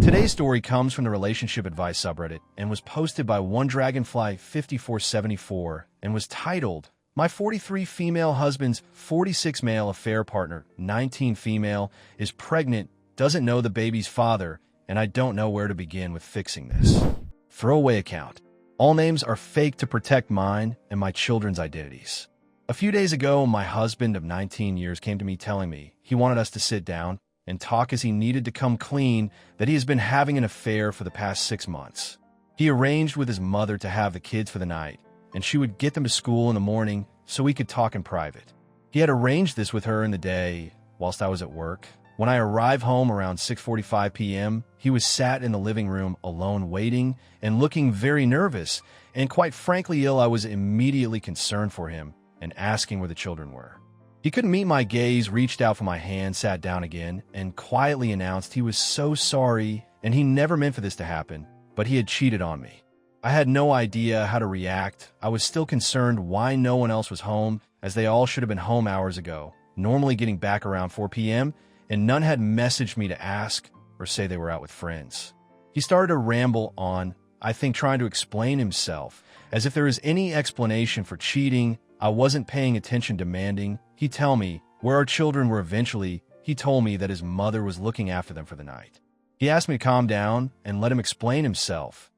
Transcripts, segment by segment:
Today's story comes from the Relationship Advice subreddit and was posted by OneDragonfly5474 and was titled, "My 43 female husband's 46 male affair partner, 19 female, is pregnant, doesn't know the baby's father, and I don't know where to begin with fixing this. Throwaway account. All names are fake to protect mine and my children's identities." A few days ago, my husband of 19 years came to me telling me he wanted us to sit down and talk as he needed to come clean that he has been having an affair for the past 6 months. He arranged with his mother to have the kids for the night, and she would get them to school in the morning so we could talk in private. He had arranged this with her in the day whilst I was at work. When I arrived home around 6:45 p.m., he was sat in the living room alone waiting and looking very nervous, and quite frankly ill. I was immediately concerned for him and asking where the children were. He couldn't meet my gaze, reached out for my hand, sat down again, and quietly announced he was so sorry and he never meant for this to happen, but he had cheated on me. I had no idea how to react. I was still concerned why no one else was home, as they all should have been home hours ago, normally getting back around 4 p.m., and none had messaged me to ask or say they were out with friends. He started to ramble on, I think trying to explain himself, as if there is any explanation for cheating. I wasn't paying attention, demanding he tell me where our children were. Eventually, he told me that his mother was looking after them for the night. He asked me to calm down and let him explain himself.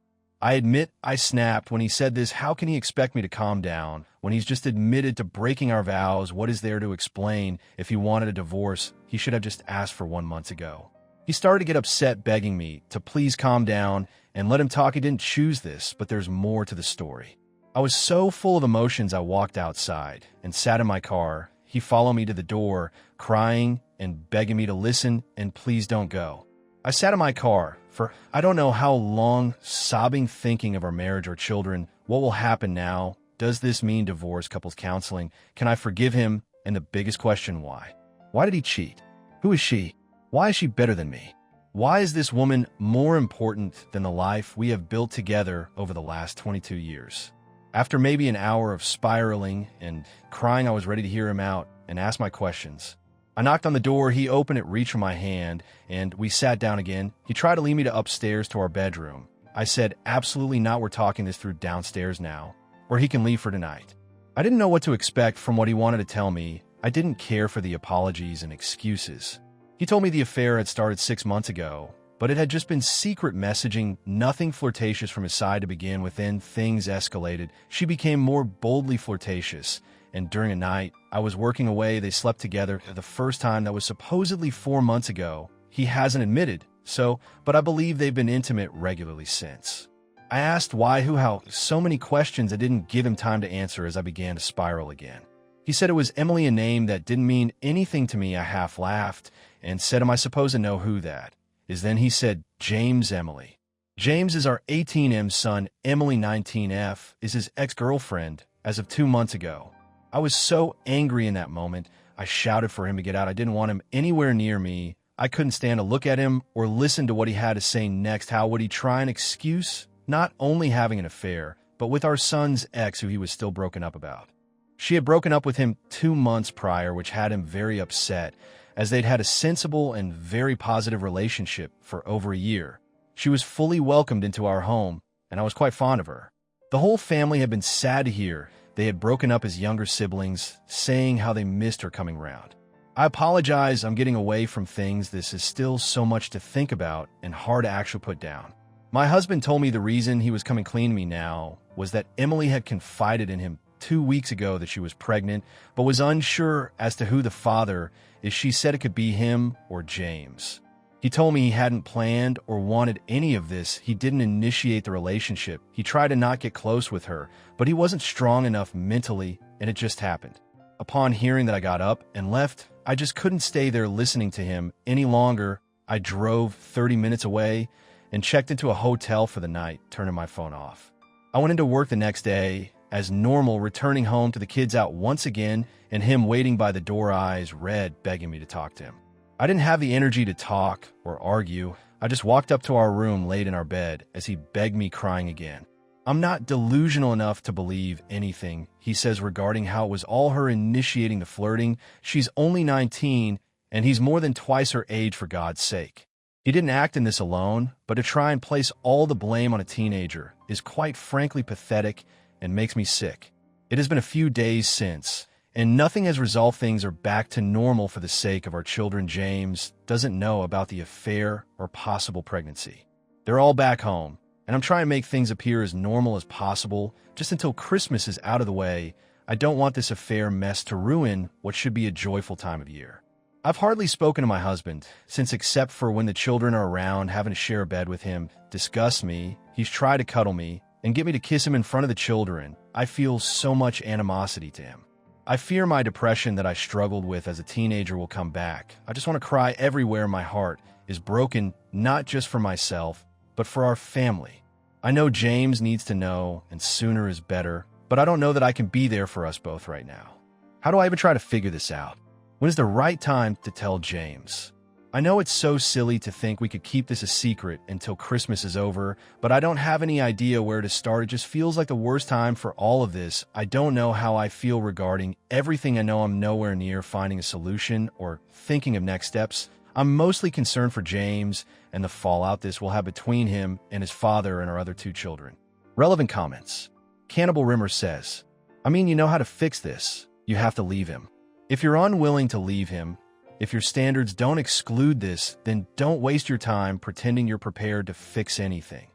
I admit I snapped when he said this. How can he expect me to calm down when he's just admitted to breaking our vows? What is there to explain? If he wanted a divorce, he should have just asked for 1 month ago. He started to get upset, begging me to please calm down and let him talk. He didn't choose this, but there's more to the story. I was so full of emotions I walked outside and sat in my car. He followed me to the door, crying and begging me to listen and please don't go. I sat in my car for I don't know how long, sobbing, thinking of our marriage, our children. What will happen now? Does this mean divorce, couples counseling? Can I forgive him? And the biggest question, why? Why did he cheat? Who is she? Why is she better than me? Why is this woman more important than the life we have built together over the last 22 years? After maybe an hour of spiraling and crying, I was ready to hear him out and ask my questions. I knocked on the door. He opened it, reached for my hand, and we sat down again. He tried to lead me to upstairs to our bedroom. I said, absolutely not. We're talking this through downstairs now, where he can leave for tonight. I didn't know what to expect from what he wanted to tell me. I didn't care for the apologies and excuses. He told me the affair had started 6 months ago, but it had just been secret messaging, nothing flirtatious from his side to begin with. Then things escalated. She became more boldly flirtatious, and during a night, I was working away. They slept together the first time. That was supposedly 4 months ago. He hasn't admitted so, but I believe they've been intimate regularly since. I asked why, who, how, so many questions. I didn't give him time to answer as I began to spiral again. He said it was Emily, a name that didn't mean anything to me. I half laughed and said, am I supposed to know who that is? Then he said, James Emily. James is our 18M son. Emily, 19F, is his ex-girlfriend as of 2 months ago. I was so angry in that moment. I shouted for him to get out. I didn't want him anywhere near me. I couldn't stand to look at him or listen to what he had to say next. How would he try an excuse? Not only having an affair, but with our son's ex, who he was still broken up about. She had broken up with him 2 months prior, which had him very upset, as they'd had a sensible and very positive relationship for over a year. She was fully welcomed into our home, and I was quite fond of her. The whole family had been sad to hear they had broken up as younger siblings, saying how they missed her coming round. I apologize, I'm getting away from things. This is still so much to think about and hard to actually put down. My husband told me the reason he was coming clean to me now was that Emily had confided in him 2 weeks ago that she was pregnant, but was unsure as to who the father is. She said it could be him or James. He told me he hadn't planned or wanted any of this. He didn't initiate the relationship. He tried to not get close with her, but he wasn't strong enough mentally, and it just happened. Upon hearing that, I got up and left. I just couldn't stay there listening to him any longer. I drove 30 minutes away and checked into a hotel for the night, turning my phone off. I went into work the next day as normal, returning home to the kids out once again and him waiting by the door, eyes red, begging me to talk to him. I didn't have the energy to talk or argue. I just walked up to our room, laid in our bed as he begged me, crying again. I'm not delusional enough to believe anything he says regarding how it was all her initiating the flirting. She's only 19 and he's more than twice her age, for God's sake. He didn't act in this alone, but to try and place all the blame on a teenager is quite frankly pathetic and makes me sick. It has been a few days since, and nothing has resolved. Things are back to normal for the sake of our children. James doesn't know about the affair or possible pregnancy. They're all back home, and I'm trying to make things appear as normal as possible just until Christmas is out of the way. I don't want this affair mess to ruin what should be a joyful time of year. I've hardly spoken to my husband since, except for when the children are around, having to share a bed with him disgusts me. He's tried to cuddle me and get me to kiss him in front of the children. I feel so much animosity to him. I fear my depression that I struggled with as a teenager will come back. I just want to cry everywhere. My heart is broken, not just for myself, but for our family. I know James needs to know, and sooner is better, but I don't know that I can be there for us both right now. How do I even try to figure this out? When is the right time to tell James? I know it's so silly to think we could keep this a secret until Christmas is over, but I don't have any idea where to start. It just feels like the worst time for all of this. I don't know how I feel regarding everything. I know I'm nowhere near finding a solution or thinking of next steps. I'm mostly concerned for James and the fallout this will have between him and his father and our other two children. Relevant comments. Cannibal Rimmer says, I mean, you know how to fix this. You have to leave him. If you're unwilling to leave him, if your standards don't exclude this, then don't waste your time pretending you're prepared to fix anything.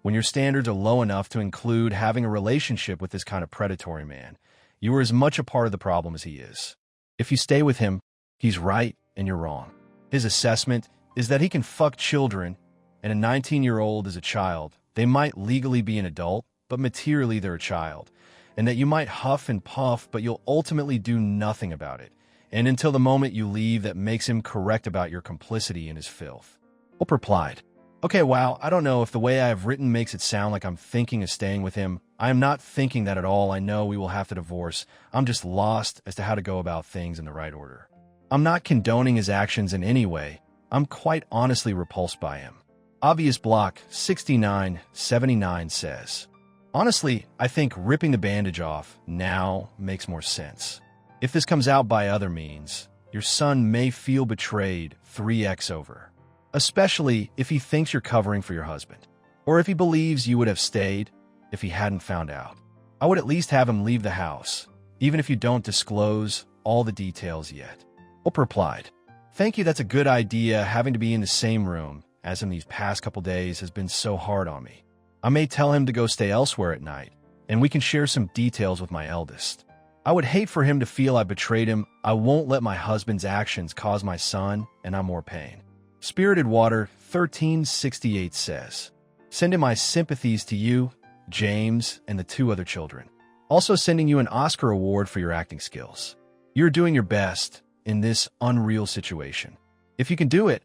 When your standards are low enough to include having a relationship with this kind of predatory man, you are as much a part of the problem as he is. If you stay with him, he's right and you're wrong. His assessment is that he can fuck children, and a 19-year-old is a child. They might legally be an adult, but materially they're a child, and that you might huff and puff, but you'll ultimately do nothing about it. And until the moment you leave, that makes him correct about your complicity in his filth. Hope replied, Okay, wow, I don't know if the way I have written makes it sound like I'm thinking of staying with him. I am not thinking that at all. I know we will have to divorce. I'm just lost as to how to go about things in the right order. I'm not condoning his actions in any way. I'm quite honestly repulsed by him. Obvious Block 6979 says, Honestly, I think ripping the bandage off now makes more sense. If this comes out by other means, your son may feel betrayed 3x over, especially if he thinks you're covering for your husband, or if he believes you would have stayed if he hadn't found out. I would at least have him leave the house, even if you don't disclose all the details yet. Hope replied, Thank you, that's a good idea. Having to be in the same room as him these past couple days has been so hard on me. I may tell him to go stay elsewhere at night, and we can share some details with my eldest. I would hate for him to feel I betrayed him. I won't let my husband's actions cause my son and I more pain. Spirited Water 1368 says, Sending my sympathies to you, James, and the two other children. Also sending you an Oscar award for your acting skills. You're doing your best in this unreal situation. If you can do it,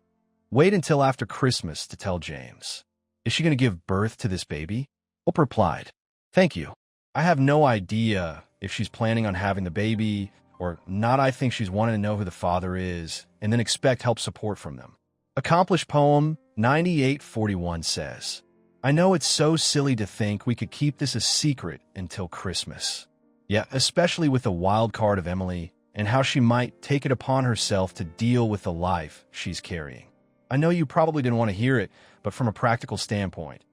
wait until after Christmas to tell James. Is she going to give birth to this baby? Hope replied, Thank you. I have no idea if she's planning on having the baby or not. I think she's wanting to know who the father is and then expect help support from them. Accomplished Poem 9841 says, I know it's so silly to think we could keep this a secret until Christmas. Yeah, especially with the wild card of Emily and how she might take it upon herself to deal with the life she's carrying. I know you probably didn't want to hear it, but from a practical standpoint,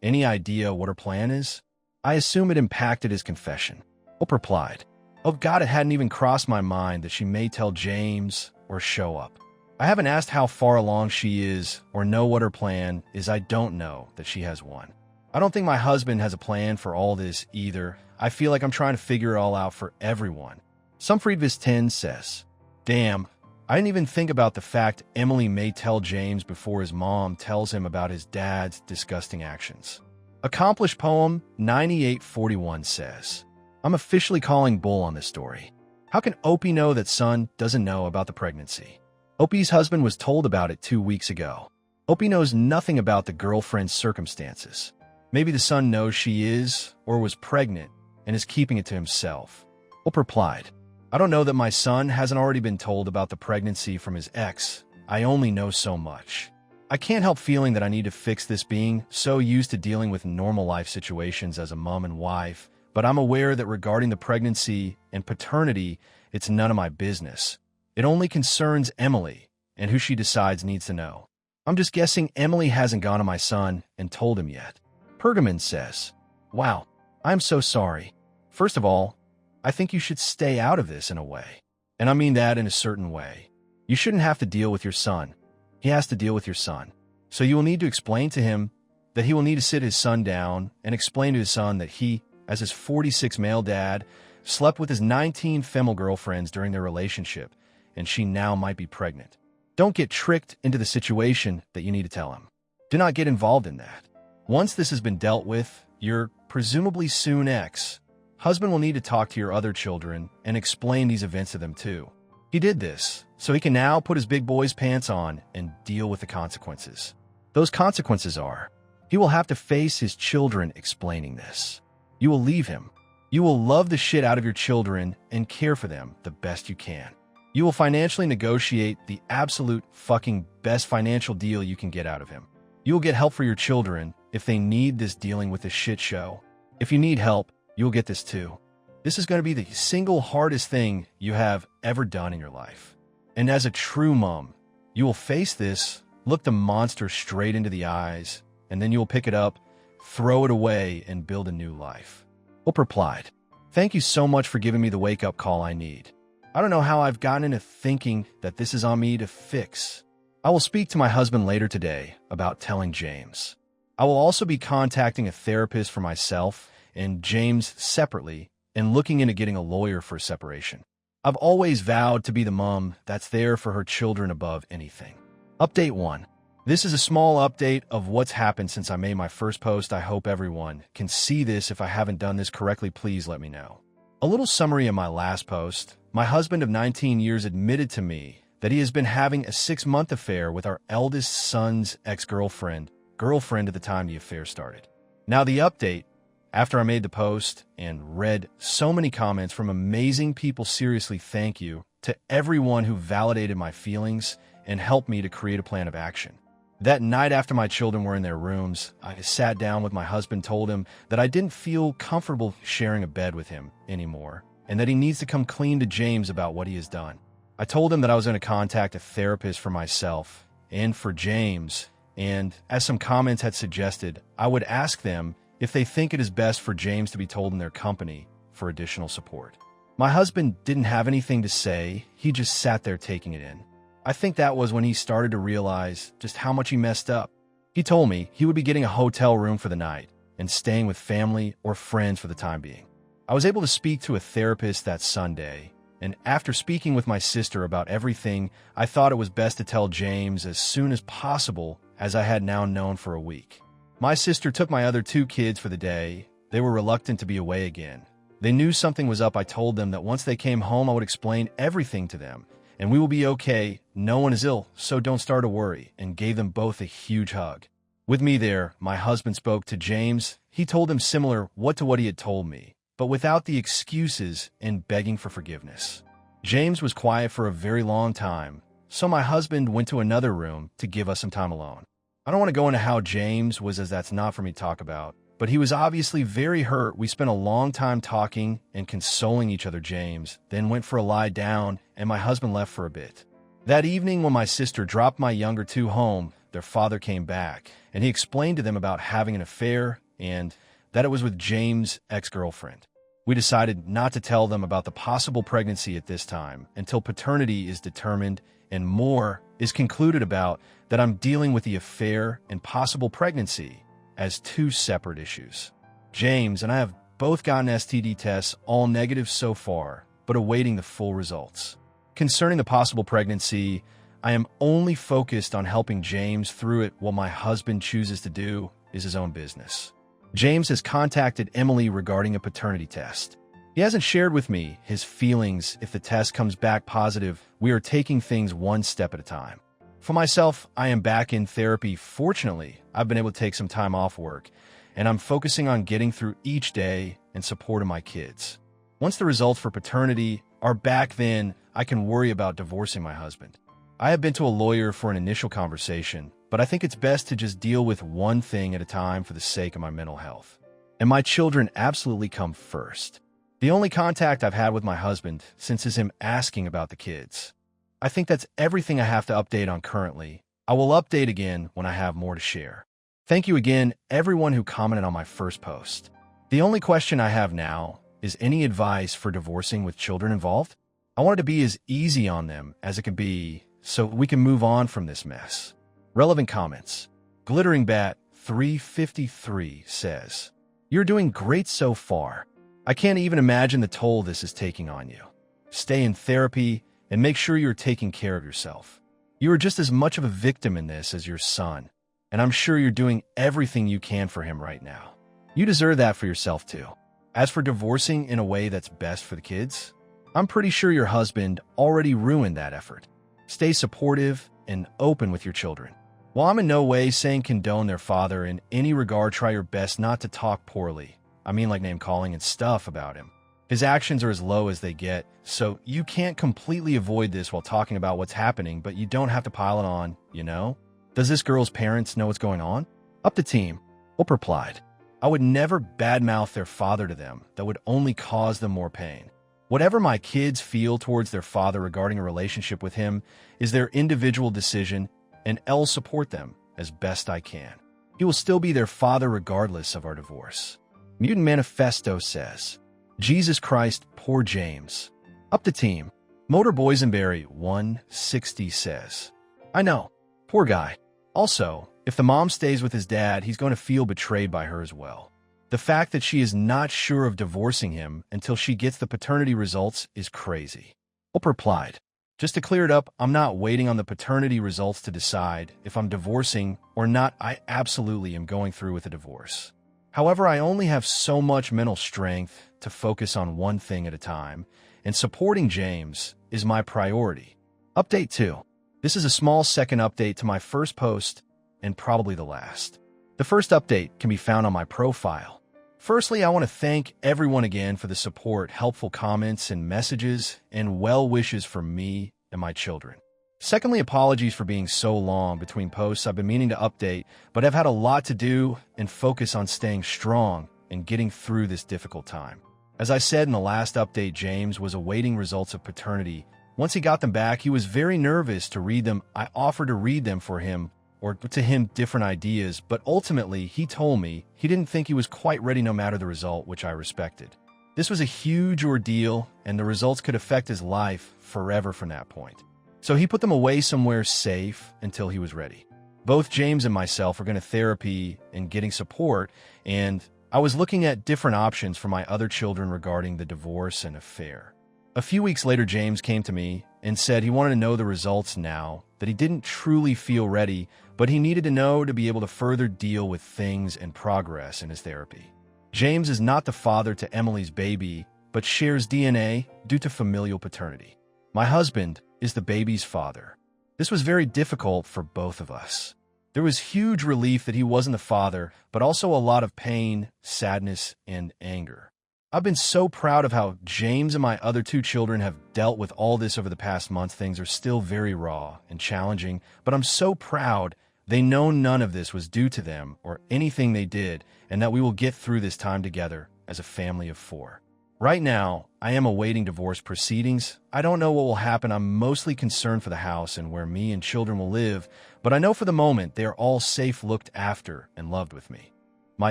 any idea what her plan is? I assume it impacted his confession. Hope replied, Oh God, it hadn't even crossed my mind that she may tell James or show up. I haven't asked how far along she is or know what her plan is. I don't know that she has one. I don't think my husband has a plan for all this either. I feel like I'm trying to figure it all out for everyone. Sumfriedvis 10 says, Damn, I didn't even think about the fact Emily may tell James before his mom tells him about his dad's disgusting actions. Accomplished Poem 9841 says, I'm officially calling bull on this story. How can Opie know that son doesn't know about the pregnancy? Opie's husband was told about it 2 weeks ago. Opie knows nothing about the girlfriend's circumstances. Maybe the son knows she is or was pregnant and is keeping it to himself. Hope replied, I don't know that my son hasn't already been told about the pregnancy from his ex. I only know so much. I can't help feeling that I need to fix this, being so used to dealing with normal life situations as a mom and wife, but I'm aware that regarding the pregnancy and paternity, it's none of my business. It only concerns Emily, and who she decides needs to know. I'm just guessing Emily hasn't gone to my son and told him yet. Pergamon says, wow, I'm so sorry. First of all, I think you should stay out of this in a way. And I mean that in a certain way. You shouldn't have to deal with your son. He has to deal with your son. So you will need to explain to him that he will need to sit his son down and explain to his son that he, as his 46 male dad, slept with his 19 female girlfriends during their relationship, and she now might be pregnant. Don't get tricked into the situation that you need to tell him. Do not get involved in that. Once this has been dealt with, your presumably soon ex-husband will need to talk to your other children and explain these events to them too. He did this, so he can now put his big boy's pants on and deal with the consequences. Those consequences are, he will have to face his children explaining this. You will leave him. You will love the shit out of your children and care for them the best you can. You will financially negotiate the absolute fucking best financial deal you can get out of him. You will get help for your children if they need this dealing with this shit show. If you need help, you'll get this too. This is going to be the single hardest thing you have ever done in your life. And as a true mom, you will face this, look the monster straight into the eyes, and then you will pick it up, throw it away, and build a new life. Hope replied, thank you so much for giving me the wake-up call I need. I don't know how I've gotten into thinking that this is on me to fix. I will speak to my husband later today about telling James. I will also be contacting a therapist for myself and James separately and looking into getting a lawyer for separation. I've always vowed to be the mom that's there for her children above anything. Update 1. This is a small update of what's happened since I made my first post. I hope everyone can see this. If I haven't done this correctly, please let me know. A little summary of my last post. My husband of 19 years admitted to me that he has been having a 6-month affair with our eldest son's ex-girlfriend, at the time the affair started. Now the update, after I made the post and read so many comments from amazing people, seriously thank you to everyone who validated my feelings and helped me to create a plan of action. That night after my children were in their rooms, I sat down with my husband, told him that I didn't feel comfortable sharing a bed with him anymore, and that he needs to come clean to James about what he has done. I told him that I was going to contact a therapist for myself and for James, and as some comments had suggested, I would ask them if they think it is best for James to be told in their company for additional support. My husband didn't have anything to say, he just sat there taking it in. I think that was when he started to realize just how much he messed up. He told me he would be getting a hotel room for the night and staying with family or friends for the time being. I was able to speak to a therapist that Sunday, and after speaking with my sister about everything, I thought it was best to tell James as soon as possible, as I had now known for a week. My sister took my other 2 kids for the day. They were reluctant to be away again. They knew something was up. I told them that once they came home, I would explain everything to them, and we will be okay. No one is ill, so don't start to worry, and gave them both a huge hug. With me there, my husband spoke to James. He told him similar what he had told me, but without the excuses and begging for forgiveness. James was quiet for a very long time, so my husband went to another room to give us some time alone. I don't want to go into how James was, as that's not for me to talk about, but he was obviously very hurt. We spent a long time talking and consoling each other. James then went for a lie down, and my husband left for a bit. That evening, when my sister dropped my younger 2 home, their father came back, and he explained to them about having an affair and that it was with James' ex-girlfriend. We decided not to tell them about the possible pregnancy at this time until paternity is determined and more is concluded about that. I'm dealing with the affair and possible pregnancy as 2 separate issues. James and I have both gotten STD tests, all negative so far, but awaiting the full results. Concerning the possible pregnancy, I am only focused on helping James through it. What my husband chooses to do is his own business. James has contacted Emily regarding a paternity test. He hasn't shared with me his feelings. If the test comes back positive, we are taking things one step at a time. For myself, I am back in therapy. Fortunately, I've been able to take some time off work, and I'm focusing on getting through each day and supporting my kids. Once the results for paternity are back, then I can worry about divorcing my husband. I have been to a lawyer for an initial conversation, but I think it's best to just deal with one thing at a time for the sake of my mental health. And my children absolutely come first. The only contact I've had with my husband since is him asking about the kids. I think that's everything I have to update on currently. I will update again when I have more to share. Thank you again, everyone who commented on my first post. The only question I have now is any advice for divorcing with children involved? I want it to be as easy on them as it could be so we can move on from this mess. Relevant comments. Glittering Bat 353 says, "You're doing great so far. I can't even imagine the toll this is taking on you. Stay in therapy and make sure you're taking care of yourself. You are just as much of a victim in this as your son, and I'm sure you're doing everything you can for him right now. You deserve that for yourself too. As for divorcing in a way that's best for the kids, I'm pretty sure your husband already ruined that effort. Stay supportive and open with your children. While I'm in no way saying condone their father in any regard, try your best not to talk poorly. I mean like name-calling and stuff about him. His actions are as low as they get, so you can't completely avoid this while talking about what's happening, but you don't have to pile it on, you know? Does this girl's parents know what's going on?" Up the team. Hope replied, "I would never badmouth their father to them. That would only cause them more pain. Whatever my kids feel towards their father regarding a relationship with him is their individual decision, and I'll support them as best I can. He will still be their father regardless of our divorce." Mutant Manifesto says, "Jesus Christ, poor James." Up the team. Motor Boysenberry 160 says, "I know. Poor guy. Also, if the mom stays with his dad, he's going to feel betrayed by her as well. The fact that she is not sure of divorcing him until she gets the paternity results is crazy." Hope replied, "Just to clear it up, I'm not waiting on the paternity results to decide if I'm divorcing or not. I absolutely am going through with a divorce. However, I only have so much mental strength to focus on one thing at a time, and supporting James is my priority." Update 2. This is a small second update to my first post and probably the last. The first update can be found on my profile. Firstly, I want to thank everyone again for the support, helpful comments and messages, and well wishes for me and my children. Secondly, apologies for being so long between posts. I've been meaning to update, but I've had a lot to do and focus on staying strong and getting through this difficult time. As I said in the last update, James was awaiting results of paternity. Once he got them back, he was very nervous to read them. I offered to read them for him, or to him different ideas, but ultimately he told me he didn't think he was quite ready no matter the result, which I respected. This was a huge ordeal, and the results could affect his life forever from that point. So he put them away somewhere safe until he was ready. Both James and myself are going to therapy and getting support, and I was looking at different options for my other children regarding the divorce and affair. A few weeks later, James came to me and said he wanted to know the results now, that he didn't truly feel ready, but he needed to know to be able to further deal with things and progress in his therapy. James is not the father to Emily's baby, but shares DNA due to familial paternity. My husband is the baby's father. This was very difficult for both of us. There was huge relief that he wasn't the father, but also a lot of pain, sadness, and anger. I've been so proud of how James and my other two children have dealt with all this over the past months. Things are still very raw and challenging, but I'm so proud they know none of this was due to them or anything they did, and that we will get through this time together as a family of 4. Right now, I am awaiting divorce proceedings. I don't know what will happen. I'm mostly concerned for the house and where me and children will live, but I know for the moment they are all safe, looked after, and loved with me. My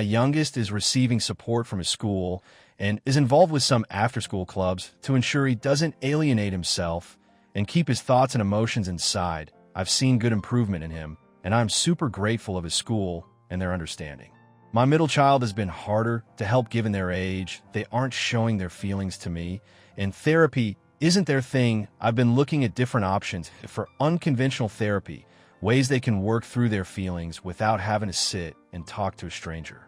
youngest is receiving support from his school and is involved with some after-school clubs to ensure he doesn't alienate himself and keep his thoughts and emotions inside. I've seen good improvement in him, and I'm super grateful of his school and their understanding. My middle child has been harder to help given their age. They aren't showing their feelings to me, and therapy isn't their thing. I've been looking at different options for unconventional therapy, ways they can work through their feelings without having to sit and talk to a stranger.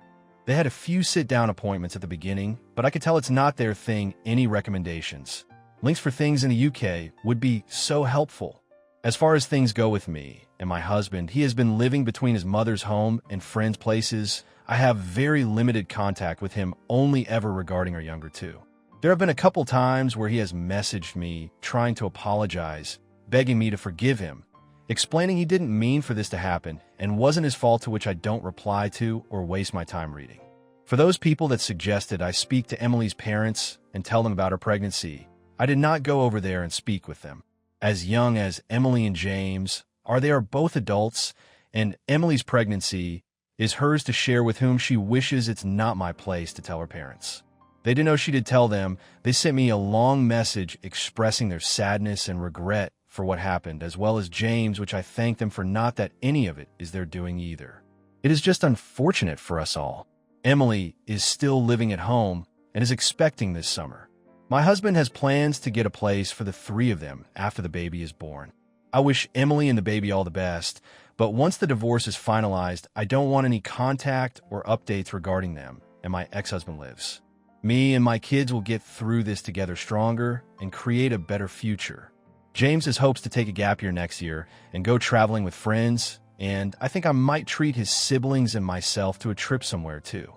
They had a few sit-down appointments at the beginning, but I could tell it's not their thing. Any recommendations? Links for things in the UK would be so helpful. As far as things go with me and my husband, he has been living between his mother's home and friends' places. I have very limited contact with him, only ever regarding our younger two. There have been a couple times where he has messaged me trying to apologize, begging me to forgive him, explaining he didn't mean for this to happen and wasn't his fault, to which I don't reply to or waste my time reading. For those people that suggested I speak to Emily's parents and tell them about her pregnancy, I did not go over there and speak with them. As young as Emily and James They are both adults, and Emily's pregnancy is hers to share with whom she wishes it's not my place to tell her parents. They didn't know she did tell them. They sent me a long message expressing their sadness and regret for what happened, as well as James, which I thank them for, not that any of it is their doing either. It is just unfortunate for us all. Emily is still living at home and is expecting this summer. My husband has plans to get a place for the three of them after the baby is born. I wish Emily and the baby all the best, but once the divorce is finalized, I don't want any contact or updates regarding them, and my ex-husband lives. Me and my kids will get through this together stronger and create a better future. James has hopes to take a gap year next year and go traveling with friends, and I think I might treat his siblings and myself to a trip somewhere too.